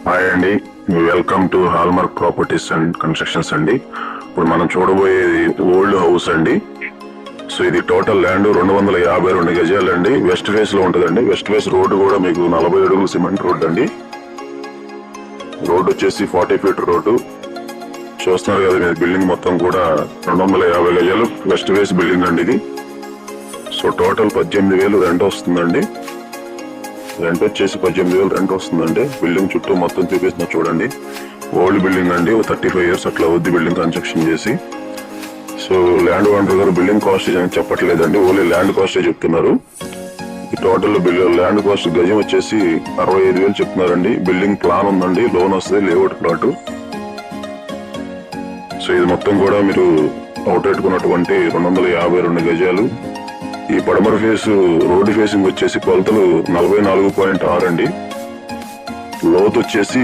Hi అండి, welcome to hallmark properties and constructions అండి. ఇప్పుడు మనం చూడబోయేది ఓల్డ్ హౌస్ అండి. సో ఇది టోటల్ ల్యాండ్ 252 గజాలు అండి. వెస్ట్ ఫేస్ లో ఉంటుందండి. వెస్ట్ ఫేస్ రోడ్డు కూడా మీకు 40 అడుగులు సిమెంట్ రోడ్ అండి. రోడ్డు వచ్చేసి 40 ఫీట్ రోడ్డు. చూస్తున్నారు కదా మీరు, బిల్డింగ్ మొత్తం కూడా 250 గజాలు వెస్ట్ ఫేస్ బిల్డింగ్ అండి ఇది. సో టోటల్ 18,000 రెంట్ వస్తుందండి. రెంట్ వచ్చేసి 18,000 రెంట్ వస్తుందండి. బిల్డింగ్ చుట్టూ మొత్తం చూపిస్తున్నా చూడండి. ఓల్డ్ బిల్డింగ్ అండి, 35 ఇయర్స్ అట్లా అవుద్ది బిల్డింగ్ కన్స్ట్రక్షన్ చేసి. సో ల్యాండ్ ఓనర్ గారు బిల్డింగ్ కాస్ట్ చెప్పట్లేదండి, ఓన్లీ ల్యాండ్ కాస్టే చెప్తున్నారు. టోటల్ ల్యాండ్ కాస్ట్ గజం వచ్చేసి 65,000 చెప్తున్నారండి. బిల్డింగ్ ప్లాన్ ఉందండి, లోన్ వస్తుంది, లేఅవుట్ ప్లాట్. సో ఇది మొత్తం కూడా మీరు అవుట్లెట్ కొన్నటువంటి 252 గజాలు. ఈ పడమర ఫేస్ రోడ్డు ఫేసింగ్ వచ్చేసి కొలతలు 44.6 అండి. లోతు వచ్చేసి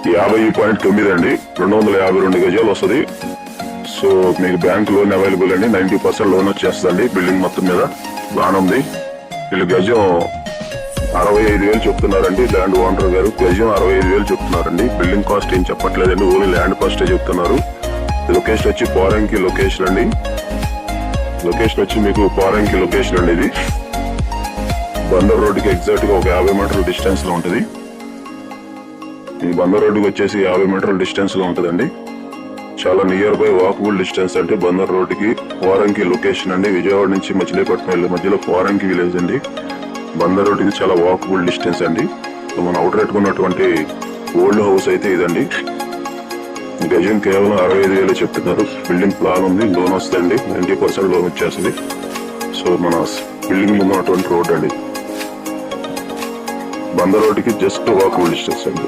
50.9 అండి. 252 గజాలు వస్తుంది. సో మీకు బ్యాంక్ లోన్ అవైలబుల్ అండి. 90% లోన్ వచ్చేస్తుంది బిల్డింగ్ మొత్తం మీద. బాగానే ఉంది. వీళ్ళు గజం 65,000 చెప్తున్నారండి. ల్యాండ్ ఓనర్ గారు గజం 65,000 చెప్తున్నారండి. బిల్డింగ్ కాస్ట్ ఏం చెప్పట్లేదండి, ఓన్లీ ల్యాండ్ కాస్టే చెప్తున్నారు. లొకేషన్ వచ్చి పోరంకి లొకేషన్ అండి. లొకేషన్ వచ్చి మీకు పోరంకి లొకేషన్ అండి. ఇది బందర్ రోడ్డుకి ఎగ్జాక్ట్ గా ఒక 50 మీటర్ల డిస్టెన్స్ లో ఉంటుంది. ఈ బందర్ రోడ్డుకి వచ్చేసి 50 మీటర్ల డిస్టెన్స్ లో ఉంటుందండి. చాలా నియర్ బై వాకబుల్ డిస్టెన్స్ అంటే బందర్ రోడ్డుకి పోరంకి లొకేషన్ అండి. విజయవాడ నుంచి మచిలీపట్నం వెళ్ళే మధ్యలో పోరంకి విలేజ్ అండి. బందర్ రోడ్డుకి చాలా వాకబుల్ డిస్టెన్స్ అండి. సో మనం అవుట్లెట్ ఉన్నటువంటి ఓల్డ్ హౌస్ అయితే ఇదండి. గజం కేవలం 65,000 చెప్తున్నారు. బిల్డింగ్ ప్లాన్ ఉంది, లోన్ వస్తుంది, 90% లోన్ వచ్చేస్తుంది. సో మన బిల్డింగ్ ముందు ఉన్నటువంటి రోడ్ అండి. బందర్ రోడ్డుకి జస్ట్ వాకబుల్ డిస్టెన్స్ అండి.